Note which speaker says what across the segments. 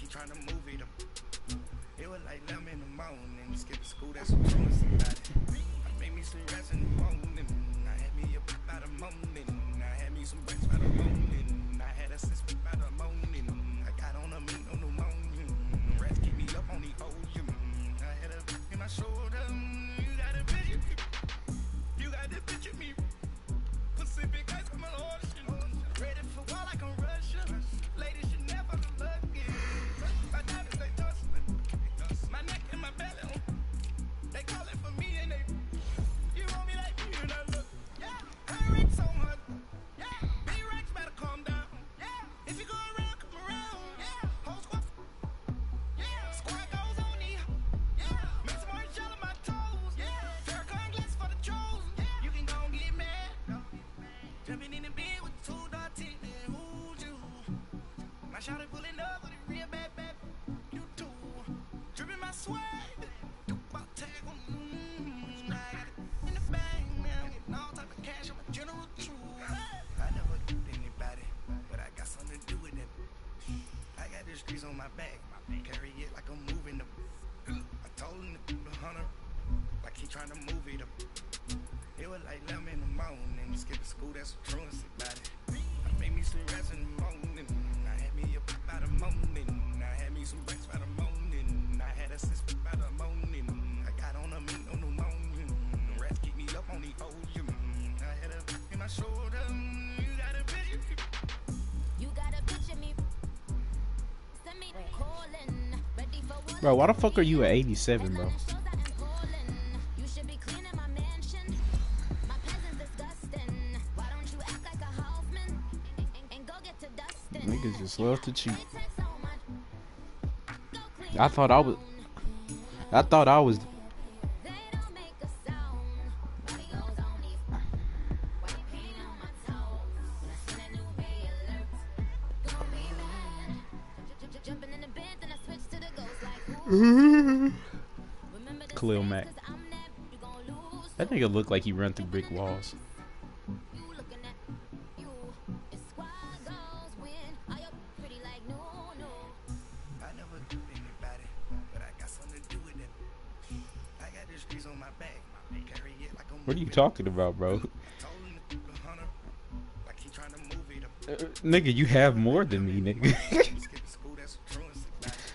Speaker 1: keep trying to move it up. It was like 11 in the morning. Skip school, that's what I'm about it. I made me some rest in the morning. I had me a pop out of morning. I had me some breaks by the morning. I had a six by the morning. I got on a meat on the morning. Rats keep me up on the ocean. I had a in my shoulder. You got a picture. You got the picture me. Pacific ice from an ocean. Ready for war like I'm Russian. Ladies should never look it. My diamonds they tussling. My neck and my belly. They calling for me and they. You want me like me and I look. Yeah, her Rex so much. Yeah, B-Rex better calm down. Yeah, if you go around, come around. Yeah, whole squad. Yeah, squad goes on me. Yeah, make some orange gel on my toes. Yeah, Farrakhan glass for the trolls. Yeah, you can go and get mad. Jumping in the bed with two dark teeth. And who's you? My shawty pulling up with a real bad. You too. Dripping my swag. I got it in the bag now. Getting all type of cash. I'm a general true. I never did anybody, but I got something to do with it. I got the streets on my back. Carry it like I'm moving them. I told him to keep the hunter, like he trying to move it up. It was like 11 in the morning. Skip school, that's what truancy about it. I made me some rest in the morning. I had me a pop out of morning. I had me some breaks by the morning. I had a six by the morning. I got on a meat on the morning. Rats keep me up on the ocean. I had a in my shoulder. You got a picture.
Speaker 2: You got a picture me. Send me the calling. Ready for what?
Speaker 3: Bro, why the fuck are you at 87, bro?
Speaker 2: You should be cleaning my mansion. My peasants disgusting. Why don't you act like a Hoffman and go get to dustin'?
Speaker 3: Niggas just love to cheat. I thought I was.
Speaker 2: They don't make a sound. Body goes on these. White paint on my toes. When I send a new bay alert, gonna be mad. Jumping in the bed, then I switch to the ghost like who? Remember the
Speaker 3: Khalil
Speaker 2: saying,
Speaker 3: Mack.
Speaker 2: 'cause I'm never gonna lose.
Speaker 3: That nigga look like he run through brick walls.
Speaker 2: You looking at you. It's squad goals win. Are you pretty like no?
Speaker 1: I never did anybody, but I got something to do with it. I got the streets on my back. Carry it like I'm
Speaker 3: What are you
Speaker 1: moving.
Speaker 3: talking about, bro?
Speaker 1: I told him to keep the hunter, like he trying to move it up.
Speaker 3: Nigga, you have more than me, nigga.
Speaker 1: Skip school, that's what truancy about it.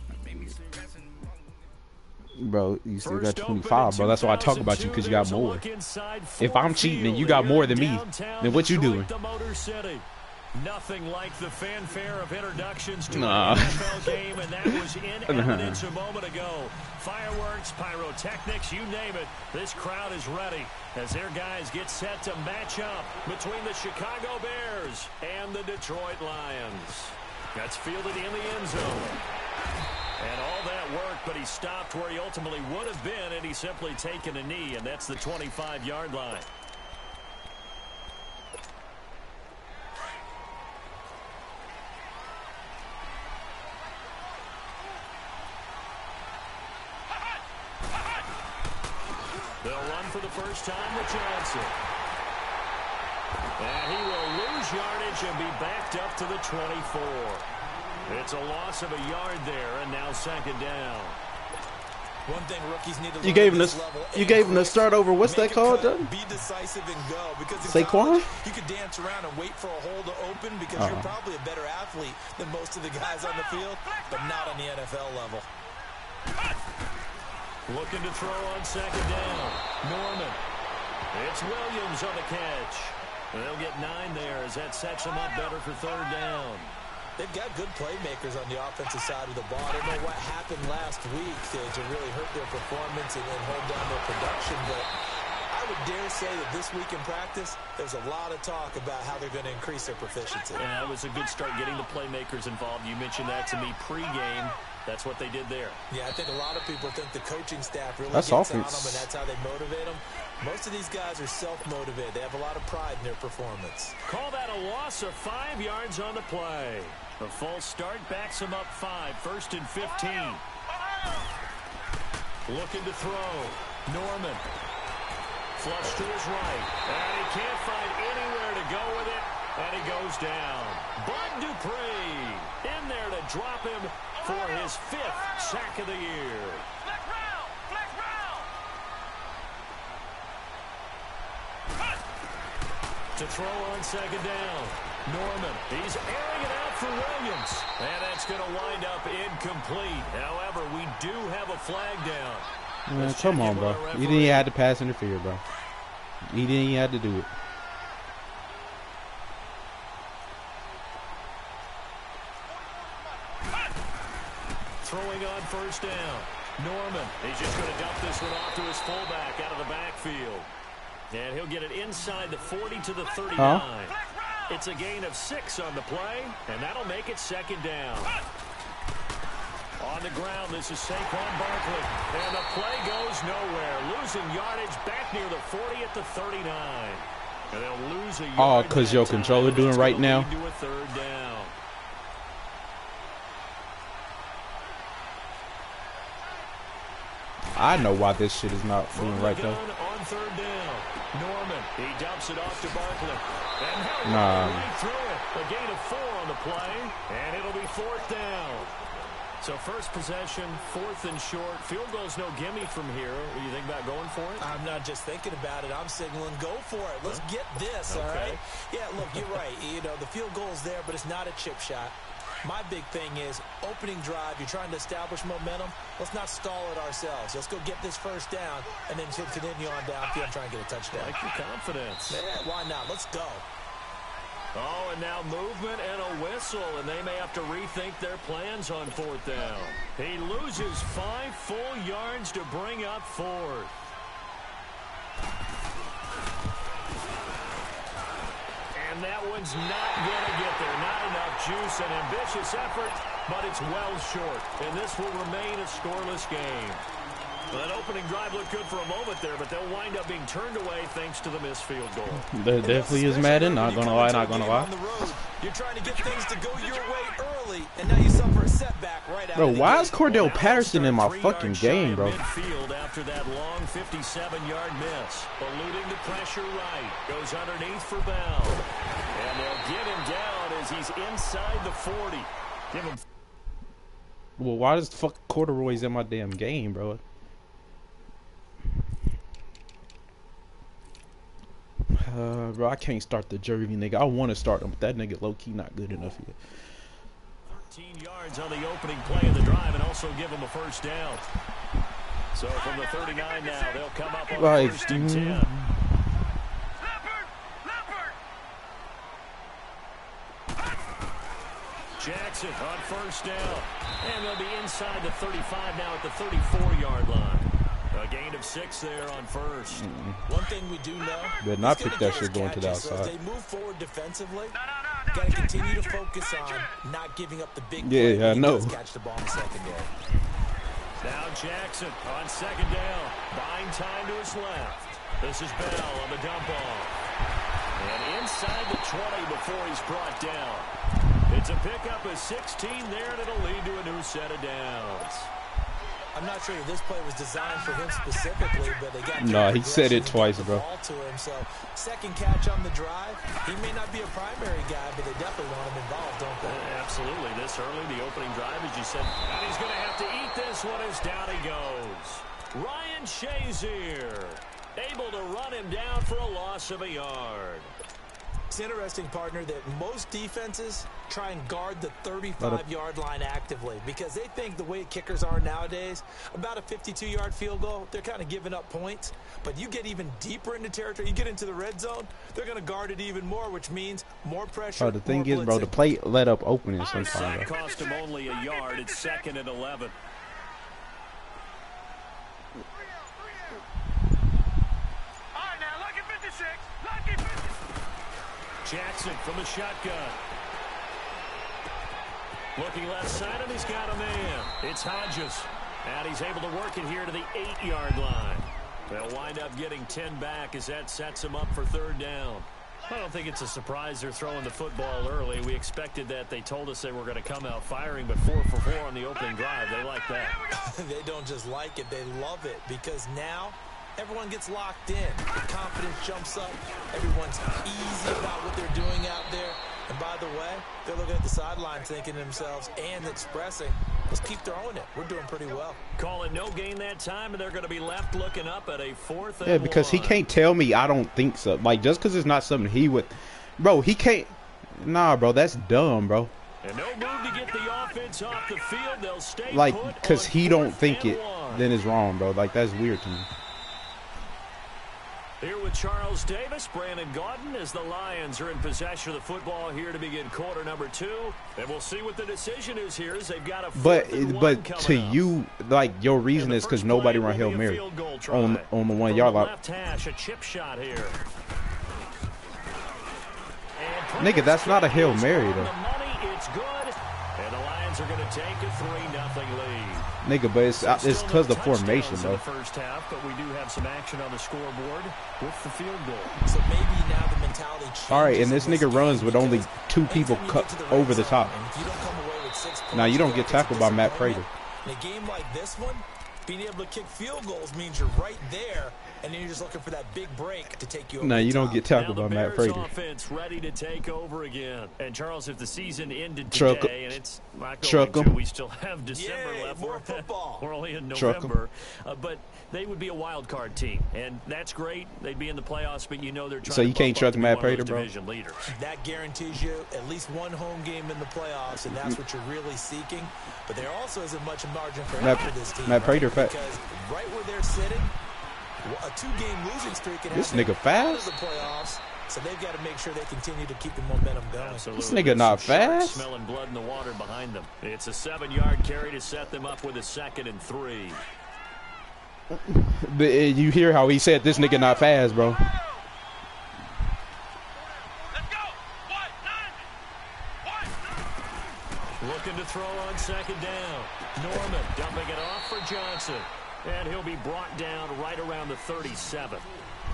Speaker 1: I made me some rest in the morning.
Speaker 3: Bro, you still got 25, bro. That's why I talk about you, because you got more. If I'm cheating and you got more than me, then what you doing?
Speaker 4: Nothing like the fanfare of introductions to
Speaker 3: Nah.
Speaker 4: an NFL game, and that was in evidence a moment ago. Fireworks, pyrotechnics, you name it. This crowd is ready as their guys get set to match up between the Chicago Bears and the Detroit Lions. That's fielded in the end zone. And all that work, but he stopped where he ultimately would have been had he simply taken a knee, and that's the 25-yard line. They'll run for the first time with Johnson. And he will lose yardage and be backed up to the 24. It's a loss of a yard there, and now second down.
Speaker 5: One thing rookies need to learn
Speaker 3: You gave him
Speaker 5: at this
Speaker 3: this.
Speaker 5: level,
Speaker 3: You gave him the start over. What's that
Speaker 5: make a
Speaker 3: called,
Speaker 5: cut,
Speaker 3: Doug?
Speaker 5: Be decisive and go. Because in
Speaker 3: Saquon?
Speaker 5: college, you could dance around and wait for a hole to open because you're probably a better athlete than most of the guys on the field, but not on the NFL level.
Speaker 4: Looking to throw on second down. Norman. It's Williams on the catch. And they'll get 9 there as that sets them up better for third down.
Speaker 5: They've got good playmakers on the offensive side of the ball. I don't know what happened last week to really hurt their performance and hold down their production, but I would dare say that this week in practice, there's a lot of talk about how they're going to increase their proficiency.
Speaker 4: And that was a good start getting the playmakers involved. You mentioned that to me pregame. That's what they did there.
Speaker 5: Yeah, I think a lot of people think the coaching staff really
Speaker 3: That's
Speaker 5: gets on
Speaker 3: offense.
Speaker 5: them, and that's how they motivate them. Most of these guys are self-motivated. They have a lot of pride in their performance.
Speaker 4: Call that a loss of 5 yards on the play. A false start backs him up 5, 1st and 15. Looking to throw. Norman. Flush to his right. And he can't find anywhere to go with it. And he goes down. Bud Dupree in there to drop him for his 5th sack of the year. To throw on second down. Norman, he's airing it out for Williams. And that's going to wind up incomplete. However, we do have a flag down.
Speaker 3: Man, come on, bro. You didn't even have to pass interfere, bro. You didn't even have to do it.
Speaker 4: Throwing on first down. Norman, he's just going to dump this one off to his fullback out of the backfield. And he'll get it inside the 40 to the 39. Huh? It's a gain of 6 on the play, and that'll make it second down. On the ground, this is Saquon Barkley. And the play goes nowhere. Losing yardage back near the 40 at the 39. And they'll lose a yard.
Speaker 3: Oh, because your controller doing right now?
Speaker 4: To a third down.
Speaker 3: I know why this shit is not doing right though.
Speaker 4: On third down. Norman, he dumps it off to Barkley. And right through it. A gain of 4 on the play, and it'll be 4th down. So first possession, 4th and short. Field goal's no gimme from here. What do you think about going for it?
Speaker 5: I'm not just thinking about it. I'm signaling go for it. Let's get this, all right? Yeah, look, you're right. You know, the field goal's there, but it's not a chip shot. My big thing is opening drive. You're trying to establish momentum. Let's not stall it ourselves. Let's go get this first down and then continue on downfield and try and get a touchdown.
Speaker 4: Like your confidence.
Speaker 5: Yeah, why not? Let's go.
Speaker 4: Oh, and now movement and a whistle, and they may have to rethink their plans on 4th down. He loses 5 full yards to bring up 4th. And that one's not going to get there. Not enough juice, an ambitious effort, but it's well short. And this will remain a scoreless game. Well, that opening drive looked good for a moment there, but they'll wind up being turned away thanks to the missed field goal.
Speaker 3: There definitely is Madden, not gonna lie, not gonna lie.
Speaker 5: You're trying to get things to go your way early, and now you suffer a setback right out.
Speaker 3: Bro, why is Cordell Patterson in my fucking game, bro?
Speaker 4: Midfield after that long 57-yard miss. Eluding the pressure right. Goes underneath for Bell. And they'll get him down as he's inside the 40. Give him.
Speaker 3: Well, why does fuck corduroys in my damn game, bro? Bro, I can't start the Jersey nigga. I want to start him, but that nigga low-key not good enough yet.
Speaker 4: 13 yards on the opening play of the drive and also give him a first down. So from the 39 now, they'll come up on
Speaker 3: like,
Speaker 4: 1st and 10. Jackson on first down. And they'll be inside the 35 now at the 34-yard line. A gain of 6 there on first.
Speaker 5: One thing we do know,
Speaker 3: better not pick that shit going to the outside.
Speaker 5: So as they move forward defensively, got to continue to focus on not giving up the big
Speaker 3: play. Yeah, I know.
Speaker 5: Catch the ball in the secondary.
Speaker 4: Now Jackson on second down, buying time to his left. This is Bell on the dump off. And inside the 20 before he's brought down. It's a pickup of 16 there, and it'll lead to a new set of downs.
Speaker 5: I'm not sure if this play was designed for him specifically, but they got
Speaker 3: no, he said it twice, bro.
Speaker 5: To him. So, second catch on the drive. He may not be a primary guy, but they definitely want him involved, don't they?
Speaker 4: Absolutely. This early, the opening drive, as you said. And he's going to have to eat this one as down he goes. Ryan Shazier able to run him down for a loss of a yard.
Speaker 5: It's interesting, partner, that most defenses try and guard the 35-yard line actively because they think the way kickers are nowadays, about a 52-yard field goal, they're kind of giving up points. But you get even deeper into territory, you get into the red zone, they're going to guard it even more, which means more pressure.
Speaker 3: Oh, the thing is, bro, the play let up opening sometimes.
Speaker 4: Cost him only a yard. It's 2nd and 11. Jackson from the shotgun. Looking left side, and he's got a man. It's Hodges. And he's able to work it here to the 8-yard line. They'll wind up getting 10 back as that sets him up for 3rd down. I don't think it's a surprise they're throwing the football early. We expected that. They told us they were going to come out firing, but 4 for 4 on the opening drive. They like that.
Speaker 5: They don't just like it, they love it, because now everyone gets locked in. The confidence jumps up. Everyone's easy about what they're doing out there. And by the way, they're looking at the sideline thinking to themselves and expressing, let's keep throwing it. We're doing pretty well.
Speaker 4: Call it no gain that time, and they're going to be left looking up at a 4th and 1.
Speaker 3: Yeah, because he can't tell me I don't think so. Like, just because it's not something he would... Bro, he can't... Nah, bro, that's dumb, bro.
Speaker 4: And no move to get the offense off the field. They'll stay
Speaker 3: Like,
Speaker 4: put
Speaker 3: because
Speaker 4: on
Speaker 3: he don't
Speaker 4: 4th
Speaker 3: think
Speaker 4: and
Speaker 3: it,
Speaker 4: 1.
Speaker 3: then it's wrong, bro. Like, that's weird to me.
Speaker 4: Here with Charles Davis, Brandon Gaudin, as the Lions are in possession of the football here to begin quarter number 2. And we'll see what the decision is here as they've got a 4th and 1
Speaker 3: But
Speaker 4: coming
Speaker 3: to
Speaker 4: up.
Speaker 3: you, like, your reason is because nobody run Hail Mary on the 1 yard line.
Speaker 4: Left hash, a chip shot here.
Speaker 3: Nigga, that's not a Hail Mary, though.
Speaker 4: The money, it's good. And the Lions are going to take a 3-0 lead.
Speaker 3: Nigga, but it's because of formation,
Speaker 4: In
Speaker 3: though.
Speaker 4: the first half, but we do have some action on the scoreboard with the field goal.
Speaker 5: So maybe now the mentality changes.
Speaker 3: All right, and this nigga runs with only 2 people
Speaker 5: Anytime you
Speaker 3: cut
Speaker 5: get to the
Speaker 3: over the
Speaker 5: red
Speaker 3: top.
Speaker 5: zone, and if you don't come away with 6 points,
Speaker 3: Now, you don't get
Speaker 5: it's a
Speaker 3: tackled by Matt Prater.
Speaker 5: disappointment. In a game like this one, being able to kick field goals means you're right there, and then you're just looking for that big break to take you over
Speaker 3: Now,
Speaker 5: the
Speaker 3: you don't
Speaker 5: top.
Speaker 3: get tackled by
Speaker 4: Now the
Speaker 3: Matt
Speaker 4: Bears
Speaker 3: Prater.
Speaker 4: offense ready to take over again. And Charles, if the season ended
Speaker 3: Truck 'em.
Speaker 4: today, and it's not
Speaker 3: Truck
Speaker 4: going to,
Speaker 3: 'em.
Speaker 4: we still have December
Speaker 5: Yay,
Speaker 4: left.
Speaker 5: more football.
Speaker 4: We're only in
Speaker 3: Truck 'em.
Speaker 4: November. But they would be a wild card team, and that's great. They'd be in the playoffs, but you know they're trying
Speaker 3: So
Speaker 4: to
Speaker 3: you can't
Speaker 4: bump up
Speaker 3: truck
Speaker 4: to be
Speaker 3: Matt
Speaker 4: one of those
Speaker 3: Prater, bro?
Speaker 4: division leaders.
Speaker 5: That guarantees you at least one home game in the playoffs, and that's what you're really seeking. But there also isn't much margin for error for this team.
Speaker 3: Matt Prater
Speaker 5: right?
Speaker 3: fat.
Speaker 5: Because right where they're sitting, a 2-game losing streak can
Speaker 3: This
Speaker 5: happen
Speaker 3: nigga fast?
Speaker 5: out of the playoffs, so they've got to make sure they continue to keep the momentum going.
Speaker 4: Absolutely.
Speaker 3: This nigga not
Speaker 4: Some sharks
Speaker 3: fast.
Speaker 4: Smelling blood in the water behind them. It's a 7-yard carry to set them up with a 2nd and 3.
Speaker 3: But you hear how he said this nigga not fast, bro.
Speaker 4: Looking to throw on 2nd down. Norman dumping it off for Johnson. And he'll be brought down right around the 37.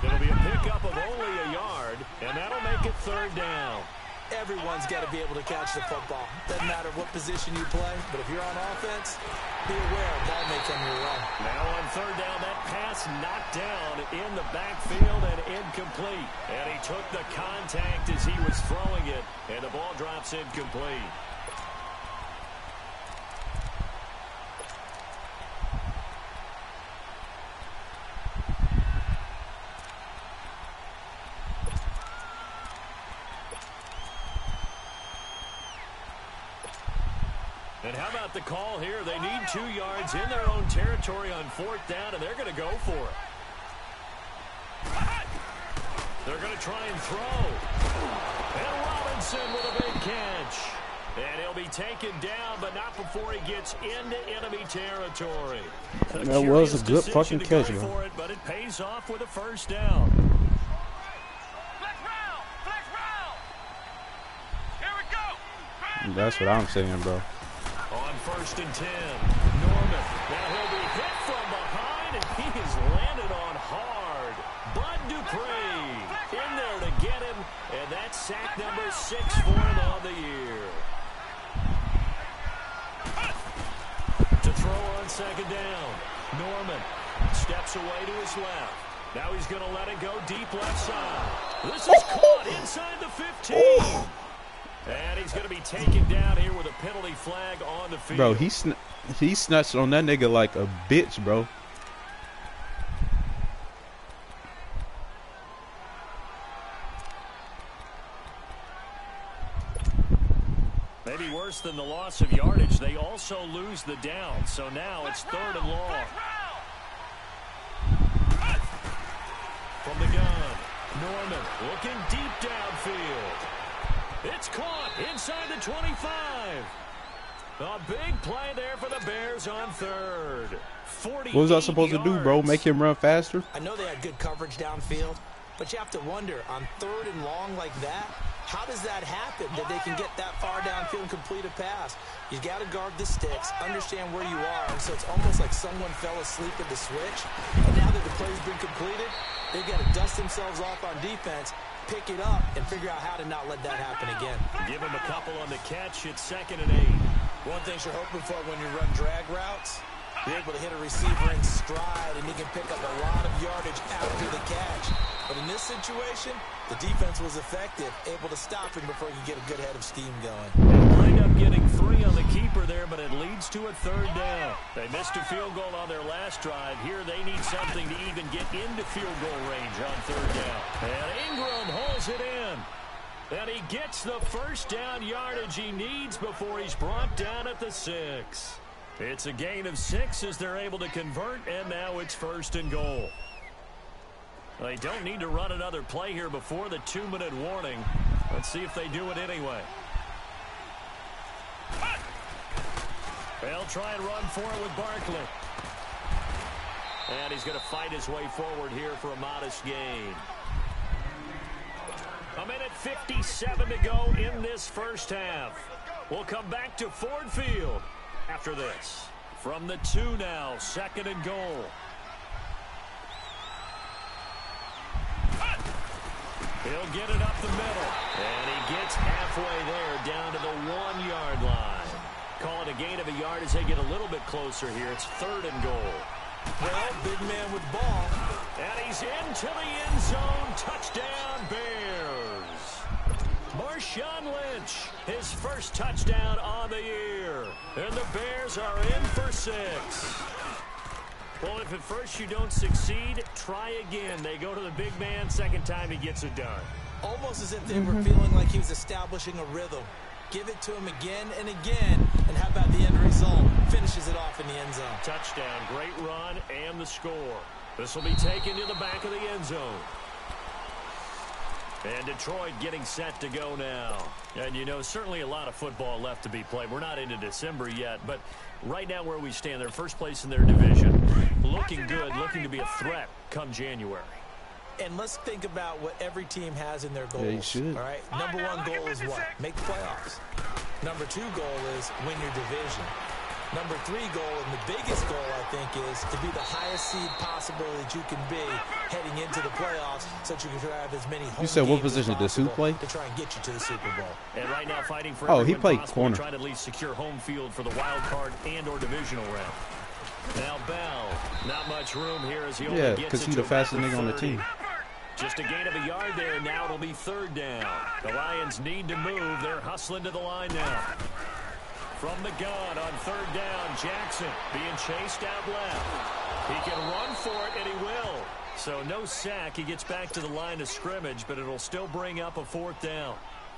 Speaker 4: It'll be a pickup of only a yard, and that'll make it 3rd down.
Speaker 5: Everyone's got to be able to catch the football. Doesn't matter what position you play, but if you're on offense, be aware ball may come your way.
Speaker 4: Now on 3rd down, that pass knocked down in the backfield and incomplete. And he took the contact as he was throwing it, and the ball drops incomplete. And how about the call here? They need 2 yards in their own territory on 4th down, and they're going to go for it. They're going to try and throw. And Robinson with a big catch. And he'll be taken down, but not before he gets into enemy territory.
Speaker 3: That was a good fucking catch,
Speaker 4: man.
Speaker 3: man.
Speaker 4: But it pays off with a 1st down.
Speaker 3: That's what I'm saying, bro.
Speaker 4: On 1st and 10, Norman. Now he'll be hit from behind, and he is landed on hard. Bud Dupree in there to get him, and that's sack number 6 for him on the year. To throw on 2nd down, Norman steps away to his left. Now he's going to let it go deep left side. This is caught inside the 15. And he's going to be taken down here with a penalty flag on the field.
Speaker 3: Bro, he snatched on that nigga like a bitch, bro.
Speaker 4: Maybe worse than the loss of yardage, they also lose the down. So now it's 3rd and long. From the gun, Norman looking deep downfield. It's caught inside the 25. A big play there for the Bears on 3rd.
Speaker 3: What was I supposed to do, bro? Make him run faster?
Speaker 5: I know they had good coverage downfield, but you have to wonder, on 3rd and long like that, how does that happen, that they can get that far downfield and complete a pass? You got to guard the sticks, understand where you are, and so it's almost like someone fell asleep at the switch, and now that the play's been completed, they've got to dust themselves off on defense, pick it up, and figure out how to not let that happen again.
Speaker 4: Give him a couple on the catch. It's 2nd and 8.
Speaker 5: One thing you're hoping for when you run drag routes, you're able to hit a receiver in stride, and he can pick up a lot of yardage after the catch. But in this situation, the defense was effective, able to stop him before he could get a good head of steam going.
Speaker 4: Wind up getting 3 on the keeper there, but at least leads to a 3rd down. They missed a field goal on their last drive. Here they need something to even get into field goal range on 3rd down. And Ingram holds it in. And he gets the first down yardage he needs before he's brought down at the 6. It's a gain of 6 as they're able to convert, and now it's 1st and goal. They don't need to run another play here before the 2-minute warning. Let's see if they do it anyway. They'll try and run for it with Barkley. And he's going to fight his way forward here for a modest gain. 1:57 to go in this first half. We'll come back to Ford Field after this. From the 2 now, 2nd and goal. He'll get it up the middle. And he gets halfway there down to the 1-yard line. Call it a gain of a yard as they get a little bit closer here. It's 3rd and goal.
Speaker 5: Well, big man with ball.
Speaker 4: And he's into the end zone. Touchdown, Bears. Marshawn Lynch, his first touchdown on the year. And the Bears are in for 6. Well, if at first you don't succeed, try again. They go to the big man. 2nd time he gets it done.
Speaker 5: Almost as if they were feeling like he was establishing a rhythm. Give it to him again and again. And how about the end result? Finishes it off in the end zone.
Speaker 4: Touchdown, great run, and the score. This will be taken to the back of the end zone. And Detroit getting set to go now. And, you know, certainly a lot of football left to be played. We're not into December yet, but right now where we stand, they're first place in their division. Looking good, looking to be a threat come January.
Speaker 5: And let's think about what every team has in their goals.
Speaker 3: Yeah, you should.
Speaker 5: All right. Number 1 goal is what? Make the playoffs. Number 2 goal is win your division. Number 3 goal, and the biggest goal, I think, is to be the highest seed possible that you can be heading into the playoffs so that you can have as many home
Speaker 3: You said what
Speaker 5: games
Speaker 3: position
Speaker 5: as
Speaker 3: does who
Speaker 5: possible
Speaker 3: play?
Speaker 5: to try and get you to the Super Bowl.
Speaker 4: And right now fighting for
Speaker 3: he played
Speaker 4: possible,
Speaker 3: corner.
Speaker 4: trying to at least secure home field for the wild card and or divisional round. Now Bell, not much room here as he only gets
Speaker 3: because
Speaker 4: it
Speaker 3: he's
Speaker 4: to
Speaker 3: the fastest
Speaker 4: about
Speaker 3: nigga on the
Speaker 4: 30.
Speaker 3: team.
Speaker 4: Just a gain of a yard there. Now it'll be 3rd down. The Lions need to move. They're hustling to the line now. From the gun on 3rd down, Jackson being chased out left. He can run for it, and he will. So no sack. He gets back to the line of scrimmage, but it'll still bring up a 4th down.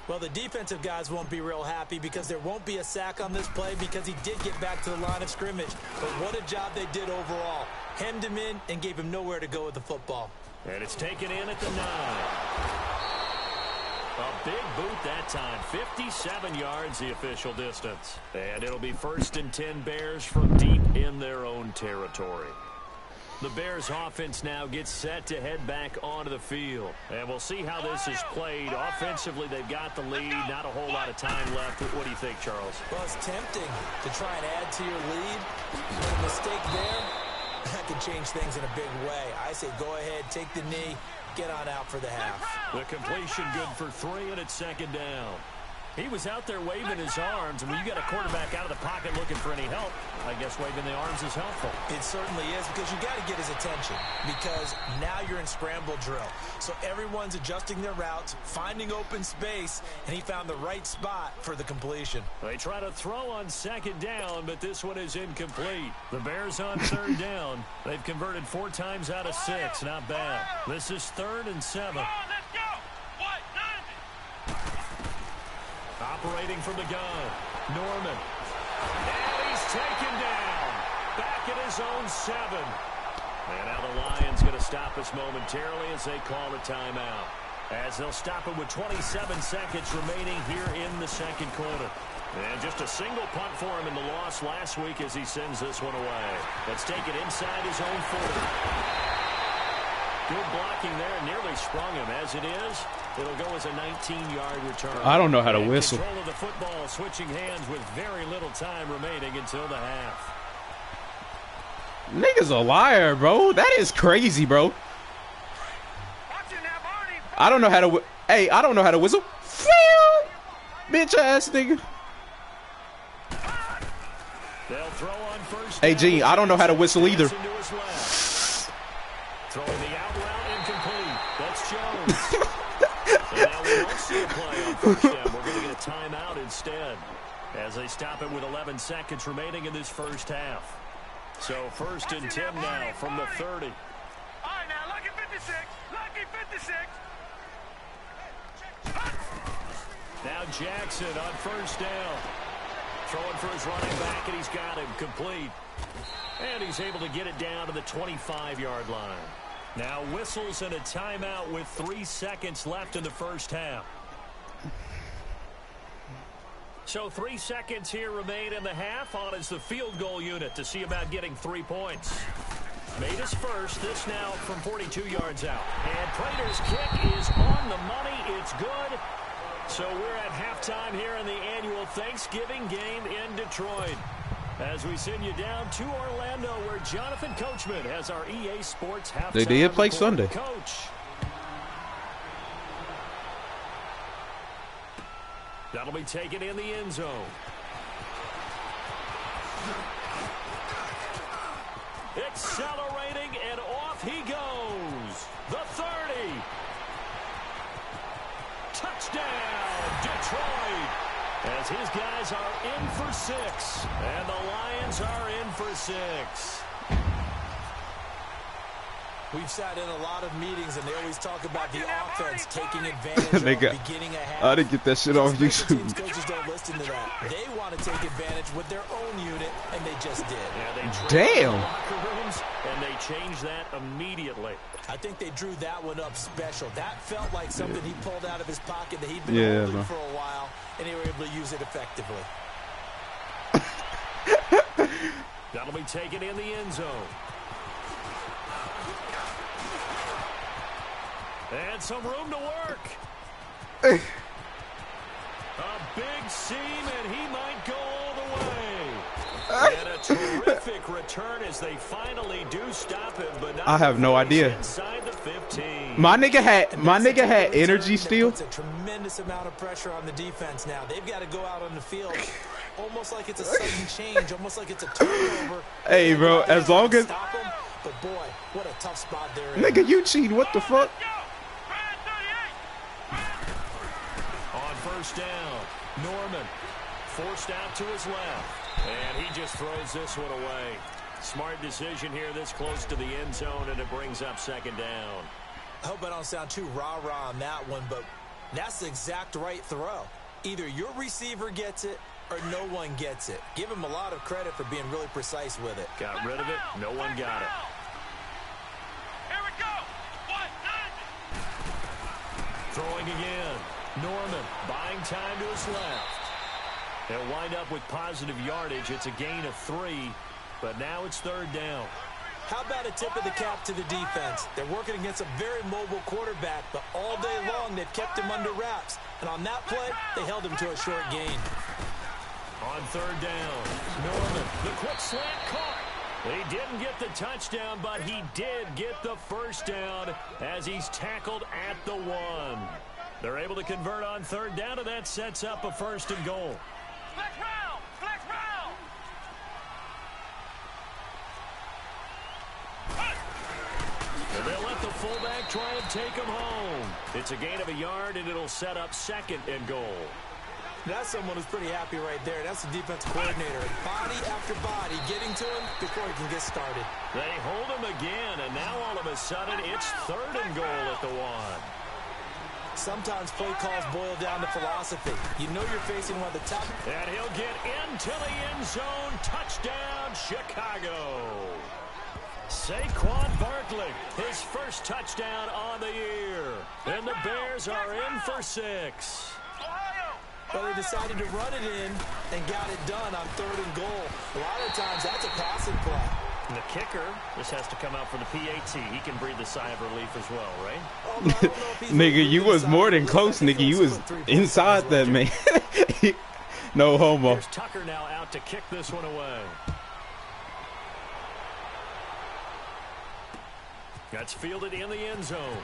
Speaker 5: Well, the defensive guys won't be real happy because there won't be a sack on this play because he did get back to the line of scrimmage. But what a job they did overall. Hemmed him in and gave him nowhere to go with the football.
Speaker 4: And it's taken in at the 9. A big boot that time. 57 yards the official distance. And it'll be 1st and 10 Bears from deep in their own territory. The Bears offense now gets set to head back onto the field. And we'll see how this is played. Offensively, they've got the lead. Not a whole lot of time left. What do you think, Charles?
Speaker 5: Well, it's tempting to try and add to your lead. But a mistake there, that could change things in a big way. I say go ahead, take the knee, get on out for the half.
Speaker 4: The completion good for 3, and it's 2nd down. He was out there waving his arms, and when you got a quarterback out of the pocket looking for any help, I guess waving the arms is helpful.
Speaker 5: It certainly is because you got to get his attention because now you're in scramble drill. So everyone's adjusting their routes, finding open space, and he found the right spot for the completion.
Speaker 4: They try to throw on 2nd down, but this one is incomplete. The Bears on 3rd down. They've converted 4 times out of 6. Not bad. This is 3rd and 7. Operating from the gun, Norman. And he's taken down. Back at his own 7. And now the Lions going to stop us momentarily as they call a timeout. As they'll stop it with 27 seconds remaining here in the 2nd quarter. And just a single punt for him in the loss last week as he sends this one away. Let's take it inside his own 40. Good blocking there, nearly sprung him. As it is, it'll go as a 19-yard return.
Speaker 3: I don't know how to whistle.
Speaker 4: Control of the football, switching hands with very little time remaining until the half.
Speaker 3: Nigga's a liar, bro. That is crazy, bro. I don't know how to. Hey, I don't know how to whistle. Bitch ass nigga.
Speaker 4: They'll throw on 1st.
Speaker 3: Hey, Gene, I don't know how to whistle either.
Speaker 4: Throwing the out route incomplete. That's Jones. And now we won't see a play on 1st down. We're going to get a timeout instead. as they stop it with 11 seconds remaining in this first half. So 1st and 10 now from the 30.
Speaker 6: All right, now, lucky 56. Lucky 56.
Speaker 4: Now Jackson on 1st down. Throwing for his running back, and he's got him complete. And he's able to get it down to the 25-yard line. Now whistles and a timeout with 3 seconds left in the first half. So 3 seconds here remain in the half. On is the field goal unit to see about getting 3 points. Made his first. This now from 42 yards out. And Prater's kick is on the money. It's good. So we're at halftime here in the annual Thanksgiving game in Detroit. As we send you down to Orlando, where Jonathan Coachman has our EA Sports halftime.
Speaker 3: They did play Sunday.
Speaker 4: Coach. That'll be taken in the end zone. Accelerating, and off he goes. The 30. Touchdown, Detroit. As his guys are in for 6, and the Lions are in for 6.
Speaker 5: We've sat in a lot of meetings, and they always talk about the offense taking advantage of beginning a half.
Speaker 3: I didn't get that shit off YouTube.
Speaker 5: Teams coaches don't listen to that. They want to take advantage with their own unit, and they just did.
Speaker 4: Yeah,
Speaker 3: they
Speaker 4: locker rooms, and they changed that immediately.
Speaker 5: I think they drew that one up special. That felt like something he pulled out of his pocket that he'd been holding for a while, and they were able to use it effectively.
Speaker 4: That'll be taken in the end zone. And some room to work. A big seam, and he might go all the way. And a terrific return as they finally do stop him, but not
Speaker 3: I have no idea.
Speaker 4: Inside the 15.
Speaker 3: My nigga had energy still.
Speaker 5: It's a tremendous amount of pressure on the defense now. They've got to go out on the field almost like it's a sudden change, almost like it's a turnover.
Speaker 3: Hey, bro, as long as...
Speaker 5: Stop him, but boy, what a tough spot they're in.
Speaker 3: Nigga, you cheating. What the fuck?
Speaker 4: On 1st down, Norman forced out to his left, and he just throws this one away. Smart decision here this close to the end zone, and it brings up 2nd down.
Speaker 5: I hope I don't sound too rah-rah on that one, but that's the exact right throw. Either your receiver gets it or no one gets it. Give him a lot of credit for being really precise with it.
Speaker 4: Got rid of it. No one got it.
Speaker 6: Here we go.
Speaker 4: Throwing again. Norman buying time to his left. They'll wind up with positive yardage. It's a gain of 3, but now it's 3rd down.
Speaker 5: How about a tip of the cap to the defense? They're working against a very mobile quarterback, but all day long they've kept him under wraps. And on that play, they held him to a short gain.
Speaker 4: On 3rd down, Norman, the quick slant caught. He didn't get the touchdown, but he did get the 1st down as he's tackled at the 1. They're able to convert on 3rd down, and that sets up a 1st and goal.
Speaker 6: Flex round! Flex round!
Speaker 4: And they'll let the fullback try and take him home. It's a gain of a yard, and it'll set up 2nd and goal.
Speaker 5: That's someone who's pretty happy right there. That's the defense coordinator. Body after body getting to him before he can get started.
Speaker 4: They hold him again, and now all of a sudden it's 3rd and goal at the 1.
Speaker 5: Sometimes play calls boil down to philosophy. You know you're facing one of the top.
Speaker 4: And he'll get into the end zone. Touchdown, Chicago. Saquon Barkley, his first touchdown on the year. And the Bears are in for 6.
Speaker 5: But they decided to run it in and got it done on 3rd and goal. A lot of times that's a passing play.
Speaker 4: And the kicker, this has to come out for the PAT. He can breathe a sigh of relief as well, right?
Speaker 3: Nigga, you was more than close, nigga. You was inside that, man. No homo.
Speaker 4: Here's Tucker now out to kick this one away. That's fielded in the end zone.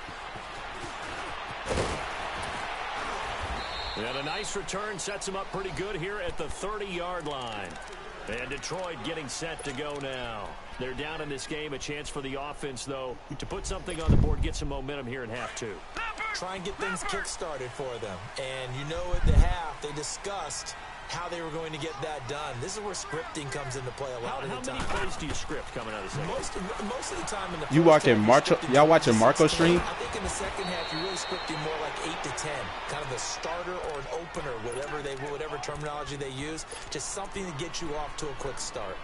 Speaker 4: And a nice return sets him up pretty good here at the 30-yard line. And Detroit getting set to go now. They're down in this game. A chance for the offense, though, to put something on the board, get some momentum here in half 2.
Speaker 5: Try and get things kick-started for them. And you know at the half they discussed how they were going to get that done. This is where scripting comes into play a lot of the time.
Speaker 4: How many plays do you script coming out of the second?
Speaker 5: Most of the time in the
Speaker 3: You watching Marco? Y'all watching Marco stream?
Speaker 5: I think in the second half you're really scripting more like 8 to 10, kind of a starter or an opener, whatever terminology they use, just something to get you off to a quick start.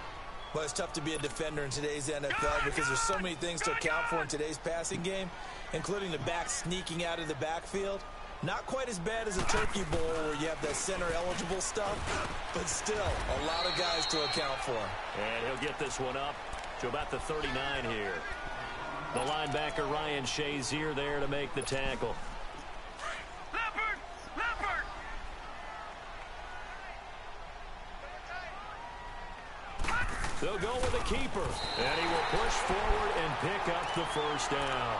Speaker 7: Well, it's tough to be a defender in today's NFL because there's so many things to account for in today's passing game, including the back sneaking out of the backfield. Not quite as bad as a turkey bowl where you have that center-eligible stuff, but still a lot of guys to account for.
Speaker 4: And he'll get this one up to about the 39 here. The linebacker, Ryan Shazier, there to make the tackle.
Speaker 6: Leopard!
Speaker 4: They'll go with a keeper, and he will push forward and pick up the first down.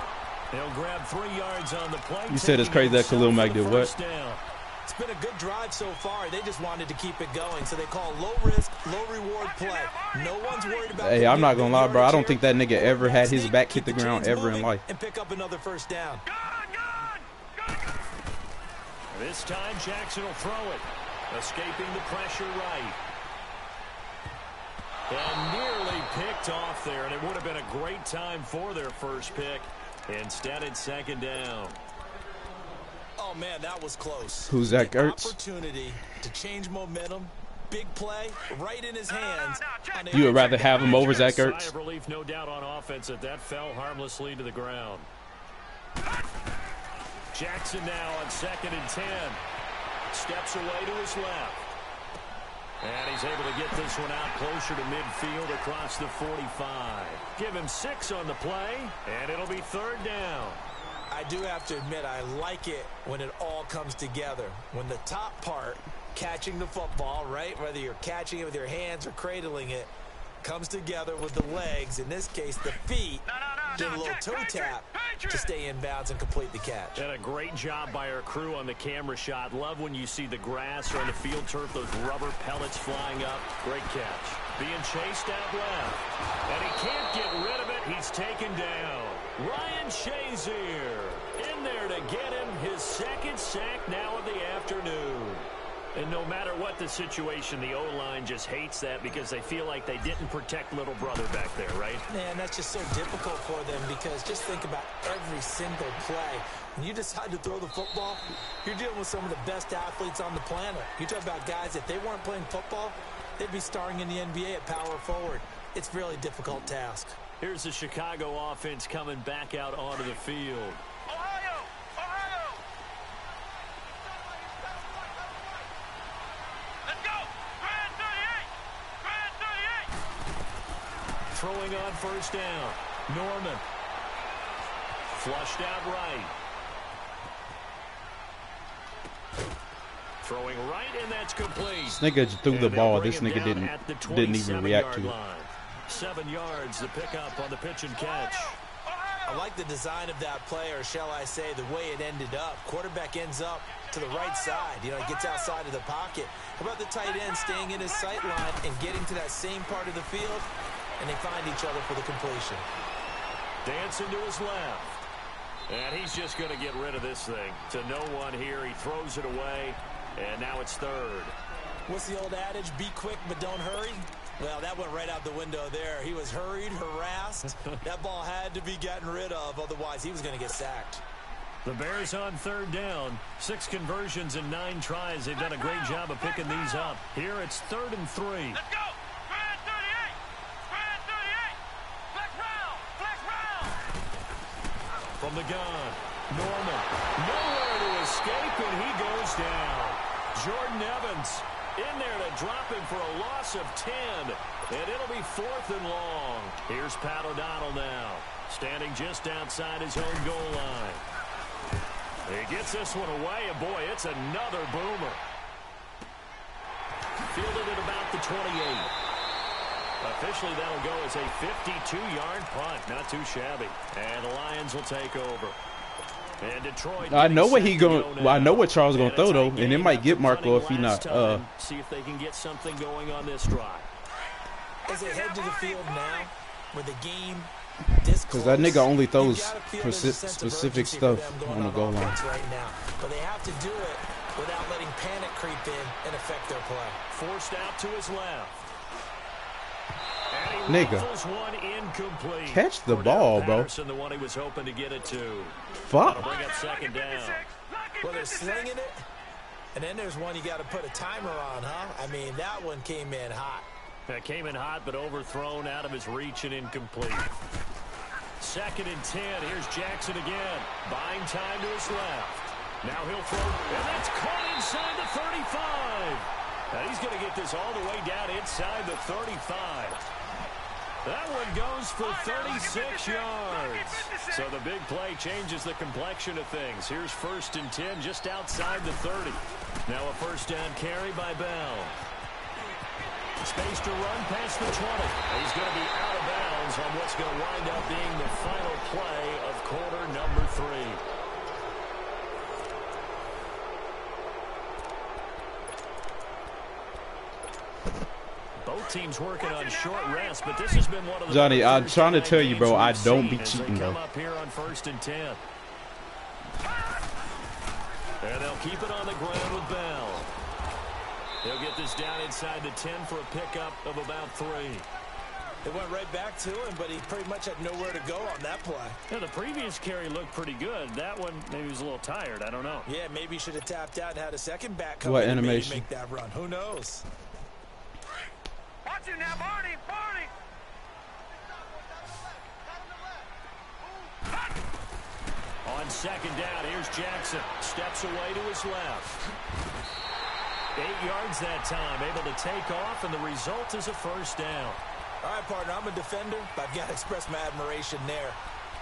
Speaker 4: They'll grab 3 yards on the play.
Speaker 3: You said it's crazy that Khalil Mack did what?
Speaker 5: It's been a good drive so far. They just wanted to keep it going, so they call low-risk, low-reward play. No one's worried about.
Speaker 3: Hey, I'm not gonna lie, bro. I don't think that nigga ever had his back hit the ground ever in life.
Speaker 5: And pick up another first down.
Speaker 4: This time Jackson will throw it, escaping the pressure right. And nearly picked off there, and it would have been a great time for their first pick. Instead, it's second down.
Speaker 7: Oh, man, that was close.
Speaker 3: Who's Zach Ertz?
Speaker 7: Opportunity to change momentum. Big play right in his hands.
Speaker 3: You would rather have him over Zach Ertz?
Speaker 4: Sigh of relief, no doubt, on offense that fell harmlessly to the ground. Jackson now on 2nd and 10. Steps away to his left. And he's able to get this one out closer to midfield across the 45. Give him 6 on the play, and it'll be 3rd down.
Speaker 5: I do have to admit, I like it when it all comes together. When the top part, catching the football, right, whether you're catching it with your hands or cradling it, comes together with the legs, in this case the feet, do a little toe tap to stay in bounds and complete the catch.
Speaker 4: And a great job by our crew on the camera shot. Love when you see the grass or on the field turf, those rubber pellets flying up. Great catch. Being chased out left. And he can't get rid of it. He's taken down. Ryan Shazier in there to get him his 2nd sack now of the afternoon. And no matter what the situation, the O-line just hates that because they feel like they didn't protect little brother back there, right?
Speaker 5: Man, that's just so difficult for them because just think about every single play. When you decide to throw the football, you're dealing with some of the best athletes on the planet. You talk about guys, if they weren't playing football, they'd be starring in the NBA at power forward. It's a really difficult task.
Speaker 4: Here's the Chicago offense coming back out onto the field.
Speaker 6: Ohio! Let's go! Grand 38!
Speaker 4: Throwing on 1st down. Norman. Flushed out right. Throwing right, and that's complete.
Speaker 3: This nigga just threw the ball. This nigga didn't even react to it.
Speaker 4: 7 yards the pickup on the pitch and catch.
Speaker 5: I like the design of that play, or shall I say the way it ended up. Quarterback ends up to the right side. You know, he gets outside of the pocket. How about the tight end staying in his sight line and getting to that same part of the field, and they find each other for the completion.
Speaker 4: Dancing to his left. And he's just going to get rid of this thing. To no one here. He throws it away, and now it's 3rd.
Speaker 5: What's the old adage? Be quick, but don't hurry. Well, that went right out the window there. He was hurried, harassed. That ball had to be gotten rid of, otherwise he was going to get sacked.
Speaker 4: The Bears on 3rd down. 6 conversions in 9 tries. They've done a great job of picking these up. Here it's 3rd and 3.
Speaker 6: Let's go! Grand 38! Grand 38! Flex round!
Speaker 4: From the gun, Norman. Nowhere to escape, and he goes down. Jordan Evans in there to drop him for a loss of 10. And it'll be 4th and long. Here's Pat O'Donnell now, standing just outside his own goal line. He gets this one away, and boy, it's another boomer. Fielded at about the 28. Officially, that'll go as a 52-yard punt. Not too shabby. And the Lions will take over. And Detroit.
Speaker 3: I know what he going. Well, I know what Charles gonna throw though, and it might get Marco if he not.
Speaker 4: See if they can get something going on this drive.
Speaker 5: As they head to the field now, with the game
Speaker 3: because that nigga only throws specific stuff on the goal line.
Speaker 5: Right now, but they have to do it without letting panic creep in and affect their play.
Speaker 4: Forced out to his left.
Speaker 3: Nigga,
Speaker 4: one incomplete.
Speaker 3: catch the ball, bro.
Speaker 4: The one he was hoping to get it to.
Speaker 3: Fuck.
Speaker 4: Bring up second down.
Speaker 5: Well, they're slinging it, and then there's one you got to put a timer on, huh? I mean, that one came in hot.
Speaker 4: That came in hot, but overthrown out of his reach and incomplete. 2nd and 10. Here's Jackson again. Buying time to his left. Now he'll throw, and that's caught inside the 35. Now he's going to get this all the way down inside the 35. That one goes for 36 yards. So the big play changes the complexion of things. Here's 1st and 10 just outside the 30. Now a first down carry by Bell. Space to run past the 20. He's going to be out of bounds on what's going to wind up being the final play of quarter number 3. Both teams working on short rest, but this has been one of the
Speaker 3: Johnny, I'm trying to tell you, bro, I don't be cheating, bro.
Speaker 4: Come up here on 1st and 10. And they'll keep it on the ground with Bell. He'll get this down inside the 10 for a pickup of about 3.
Speaker 5: It went right back to him, but he pretty much had nowhere to go on that play.
Speaker 4: Yeah, the previous carry looked pretty good. That one, maybe he was a little tired. I don't know.
Speaker 5: Yeah, maybe he should have tapped out and had a second back come
Speaker 3: What
Speaker 5: in and
Speaker 3: animation?
Speaker 5: make that run. Who knows?
Speaker 6: Watch it now, Barney! Barney!
Speaker 4: On 2nd down, here's Jackson. Steps away to his left. 8 yards that time, able to take off, and the result is a first down.
Speaker 5: All right, partner, I'm a defender, but I've got to express my admiration there.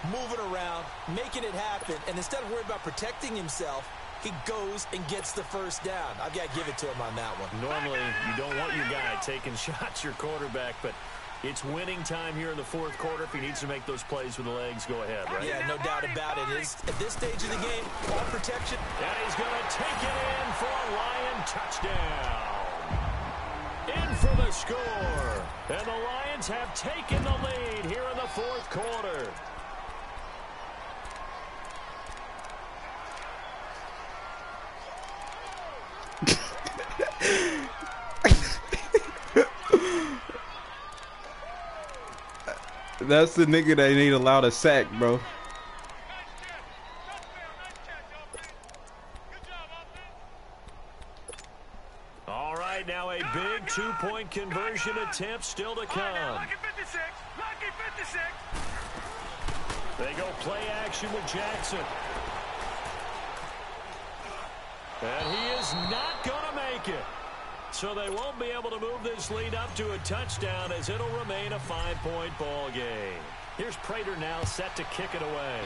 Speaker 5: Moving around, making it happen, and instead of worrying about protecting himself, he goes and gets the first down. I've got to give it to him on that one.
Speaker 4: Normally, you don't want your guy taking shots, your quarterback, but it's winning time here in the 4th quarter. If he needs to make those plays with the legs, go ahead, right?
Speaker 5: Yeah, no doubt about it. It's, at this stage of the game, all protection.
Speaker 4: And he's going to take it in for a Lion touchdown. In for the score. And the Lions have taken the lead here in the 4th quarter.
Speaker 3: That's the nigga that ain't allowed a sack, bro.
Speaker 4: All right, now a big 2-point conversion attempt still to come.
Speaker 6: Lucky 56! Lucky 56!
Speaker 4: They go play action with Jackson. And he is not going to make it. So they won't be able to move this lead up to a touchdown as it'll remain a 5-point ball game. Here's Prater now set to kick it away.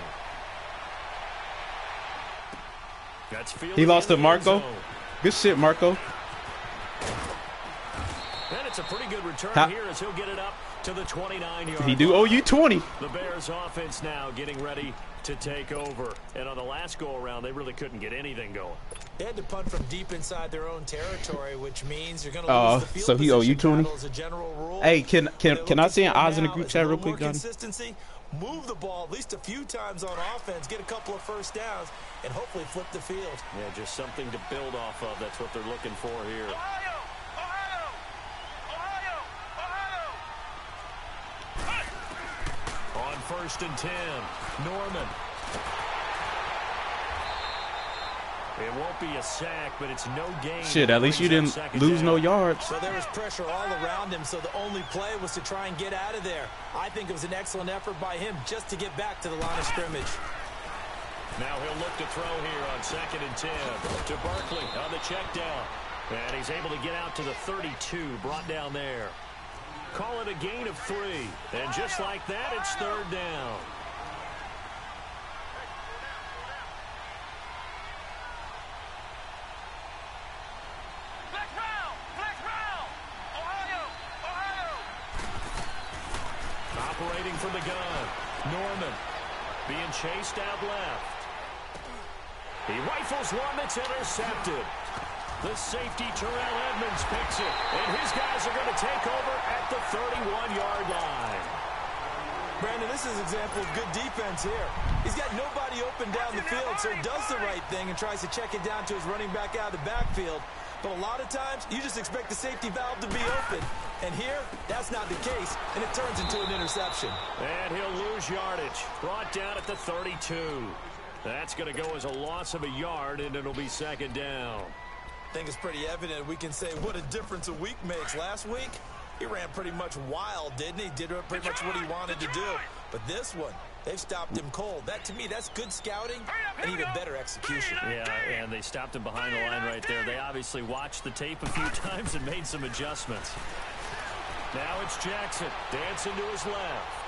Speaker 4: That's
Speaker 3: He lost to Marco. Good shit, Marco.
Speaker 4: And it's a pretty good return here as he'll get it up to the 29-yard line.
Speaker 3: He do owe you 20.
Speaker 4: The Bears offense now getting ready to take over. And on the last go-around, they really couldn't get anything going.
Speaker 5: They had to punt from deep inside their own territory, which means you're going to lose the field
Speaker 3: so he owe you 20?
Speaker 5: as a general rule.
Speaker 3: Hey, can I see an odds in the group chat real quick, Johnny?
Speaker 5: Consistency, move the ball at least a few times on offense, get a couple of first downs, and hopefully flip the field.
Speaker 4: Yeah, just something to build off of. That's what they're looking for here.
Speaker 6: Ohio! Ohio! Ohio!
Speaker 4: On 1st and 10, Norman. It won't be a sack, but it's no gain.
Speaker 3: Shit, at least you didn't lose no yards.
Speaker 5: So there was pressure all around him, so the only play was to try and get out of there. I think it was an excellent effort by him just to get back to the line of scrimmage.
Speaker 4: Now he'll look to throw here on 2nd and 10 to Barkley on the check down. And he's able to get out to the 32, brought down there. Call it a gain of 3. And just like that, it's 3rd down. Operating from the gun, Norman being chased out left. He rifles one that's intercepted. The safety, Terrell Edmonds, picks it, and his guys are going to take over at the 31-yard line.
Speaker 5: Brandon, this is an example of good defense here. He's got nobody open down the field, so he does the right thing and tries to check it down to his running back out of the backfield. But a lot of times, you just expect the safety valve to be open. And here, that's not the case, and it turns into an interception.
Speaker 4: And he'll lose yardage. Brought down at the 32. That's going to go as a loss of a yard, and it'll be second down.
Speaker 5: I think it's pretty evident we can say what a difference a week makes. Last week, he ran pretty much wild, didn't he? Did pretty much what he wanted to do. But this one, they've stopped him cold. That, to me, that's good scouting and even better execution.
Speaker 4: Yeah, and they stopped him behind the line right there. They obviously watched the tape a few times and made some adjustments. Now it's Jackson dancing to his left.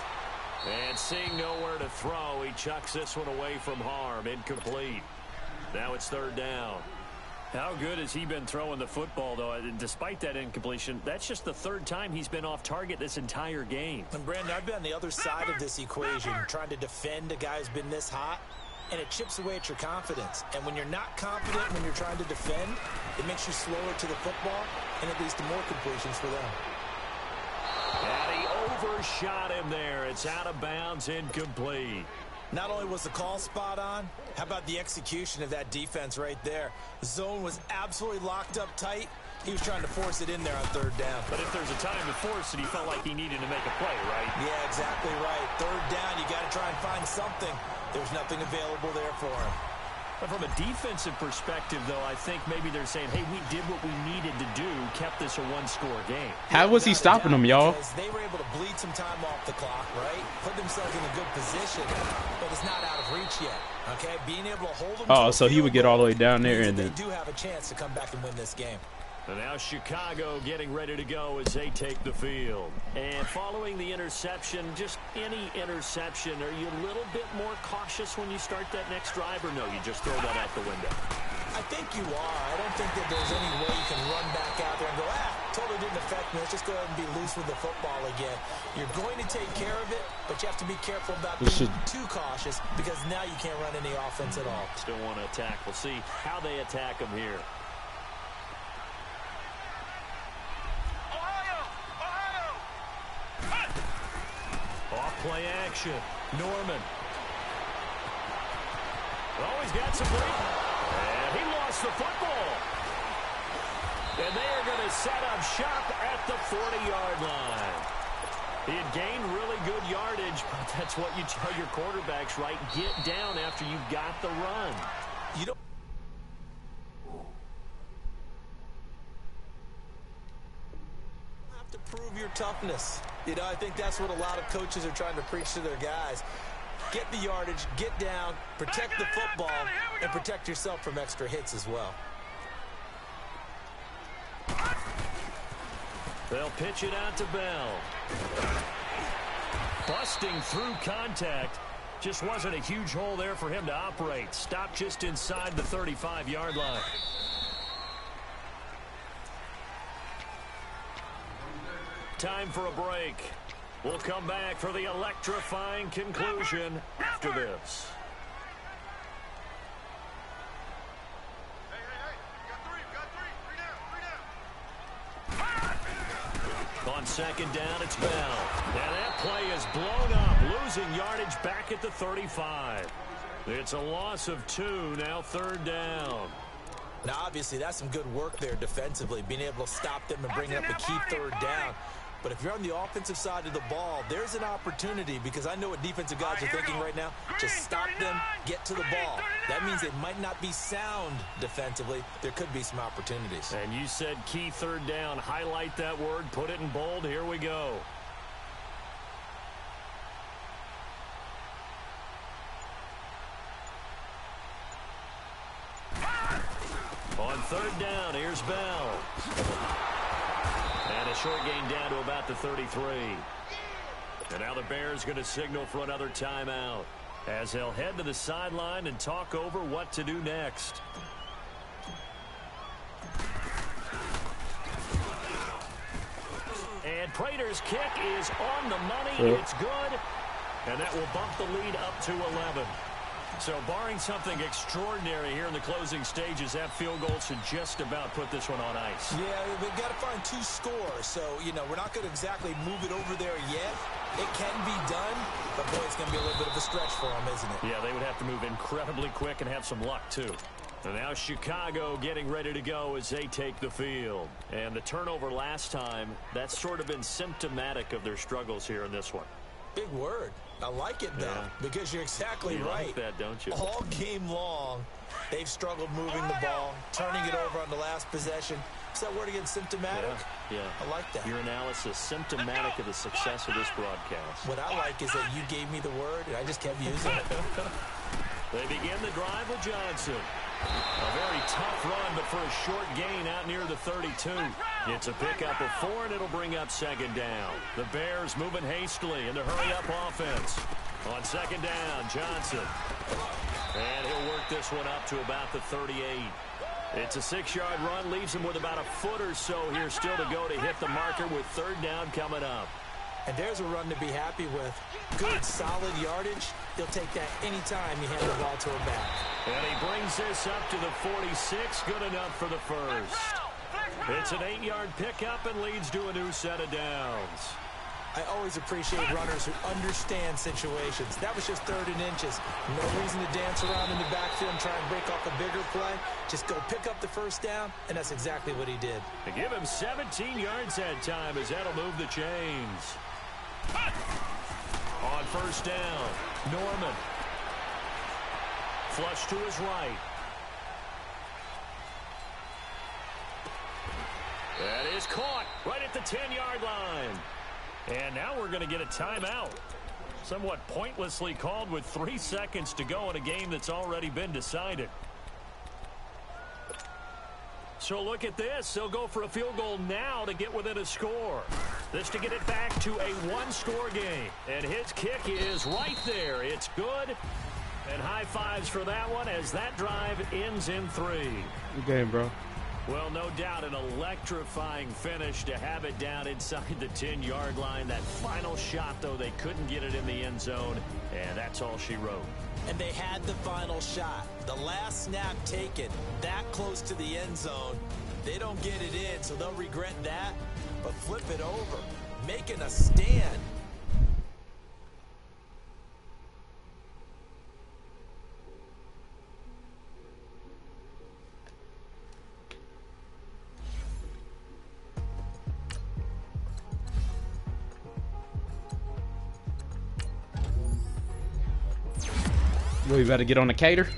Speaker 4: And seeing nowhere to throw, he chucks this one away from harm. Incomplete. Now it's third down. How good has he been throwing the football, though? Despite that incompletion, that's just the third time he's been off target this entire game.
Speaker 5: And, Brandon, I've been on the other side of this equation, trying to defend a guy who's been this hot, and it chips away at your confidence. And when you're not confident when you're trying to defend, it makes you slower to the football, and it leads to more completions for them.
Speaker 4: And he overshot him there. It's out of bounds, incomplete.
Speaker 5: Not only was the call spot on, how about the execution of that defense right there? The zone was absolutely locked up tight. He was trying to force it in there on third down.
Speaker 4: But if there's a time to force it, he felt like he needed to make a play, right?
Speaker 5: Yeah, exactly right. Third down, you got to try and find something. There's nothing available there for him.
Speaker 4: But from a defensive perspective, though, I think maybe they're saying, hey, we did what we needed to do, kept this a one-score game.
Speaker 3: How was he stopping them, y'all?
Speaker 5: They were able to bleed some time off the clock, right? Put themselves in a good position, but it's not out of reach yet. Okay, being able to hold them.
Speaker 3: Oh, so he would get all the way down there and then.
Speaker 5: They do have a chance to come back and win this game.
Speaker 4: And now Chicago getting ready to go as they take the field. And following the interception, just any interception, are you a little bit more cautious when you start that next drive, or no, you just throw that out the window?
Speaker 5: I think you are. I don't think that there's any way you can run back out there and go, totally didn't affect me. Let's just go ahead and be loose with the football again. You're going to take care of it, but you have to be careful about being too cautious because now you can't run any offense at all.
Speaker 4: Still want to attack. We'll see how they attack them here. Off-play action. Norman. Oh, he's got some weight. And he lost the football. And they are going to set up shop at the 40-yard line. He had gained really good yardage, but that's what you tell your quarterbacks, right? Get down after you've got the run.
Speaker 5: You don't have to prove your toughness. You know, I think that's what a lot of coaches are trying to preach to their guys. Get the yardage, get down, protect the football, and protect yourself from extra hits as well.
Speaker 4: They'll pitch it out to Bell. Busting through contact. Just wasn't a huge hole there for him to operate. Stopped just inside the 35-yard line. Time for a break. We'll come back for the electrifying conclusion after this. On second down, it's Bell. And that play is blown up, losing yardage back at the 35. It's a loss of 2, now third down.
Speaker 5: Now, obviously, that's some good work there defensively, being able to stop them and bring up a key third down. But if you're on the offensive side of the ball, there's an opportunity because I know what defensive guys are thinking right now. Just stop them, get to the ball. That means it might not be sound defensively. There could be some opportunities.
Speaker 4: And you said key third down. Highlight that word. Put it in bold. Here we go. On third down, here's Bell. And a short gain down to about the 33. And now the Bears going to signal for another timeout as they'll head to the sideline and talk over what to do next. And Prater's kick is on the money. It's good. And that will bump the lead up to 11. So barring something extraordinary here in the closing stages, that field goal should just about put this one on ice.
Speaker 5: Yeah, we've got to find 2 scores. So, you know, we're not going to exactly move it over there yet. It can be done, but boy, it's going to be a little bit of a stretch for them, isn't it?
Speaker 4: Yeah, they would have to move incredibly quick and have some luck, too. And now Chicago getting ready to go as they take the field. And the turnover last time, that's sort of been symptomatic of their struggles here in this one.
Speaker 5: Big word. I like it, though, because you're exactly right.
Speaker 4: Like that, don't you?
Speaker 5: All game long, they've struggled moving the ball, turning it over on the last possession. Is that word again, symptomatic?
Speaker 4: Yeah.
Speaker 5: I like that.
Speaker 4: Your analysis, symptomatic of the success of this broadcast.
Speaker 5: What I like is that you gave me the word, and I just kept using it.
Speaker 4: They begin the drive with Johnson. A very tough run, but for a short gain out near the 32. It's a pickup of 4, and it'll bring up second down. The Bears moving hastily in the hurry-up offense. On second down, Johnson. And he'll work this one up to about the 38. It's a 6-yard run, leaves him with about a foot or so here still to go to hit the marker with third down coming up.
Speaker 5: And there's a run to be happy with. Good, solid yardage. He'll take that anytime you hand the ball to him back.
Speaker 4: And he brings this up to the 46. Good enough for the first. It's an 8-yard pickup and leads to a new set of downs.
Speaker 5: I always appreciate runners who understand situations. That was just 3rd and inches. No reason to dance around in the backfield and try and break off a bigger play. Just go pick up the first down, and that's exactly what he did.
Speaker 4: They give him 17 yards that time as that'll move the chains. On first down, Norman. Flush to his right. That is caught right at the 10-yard line. And now we're going to get a timeout. Somewhat pointlessly called with 3 seconds to go in a game that's already been decided. So look at this. They'll go for a field goal now to get within a score. This to get it back to a 1-score game. And his kick is right there. It's good. And high fives for that one as that drive ends in 3.
Speaker 3: Good game, bro.
Speaker 4: Well, no doubt an electrifying finish to have it down inside the 10-yard line. That final shot, though, they couldn't get it in the end zone, and that's all she wrote.
Speaker 5: And they had the final shot. The last snap taken that close to the end zone. They don't get it in, so they'll regret that. But flip it over, making a stand.
Speaker 3: We better get on the cater.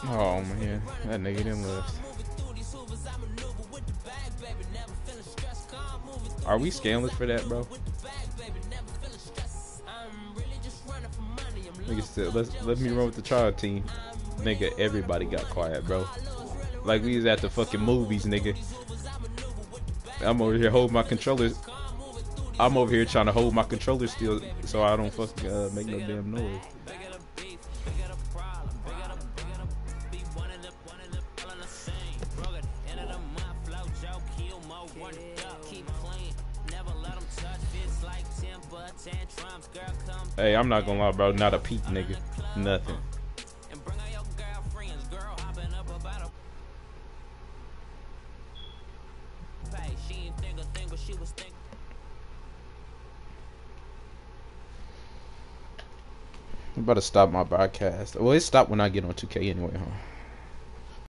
Speaker 3: Oh man, that nigga didn't left. Are we scandalous for that, bro? Nigga said, let me run with the child team. Nigga, everybody got quiet, bro. Like we was at the fucking movies, nigga. I'm over here holding my controller. I'm over here trying to hold my controller still so I don't fucking make no damn noise. Hey, I'm not gonna lie, bro. Not a peep, nigga. Nothing. I'm about to stop my broadcast. Well, it stopped when I get on 2K anyway, huh?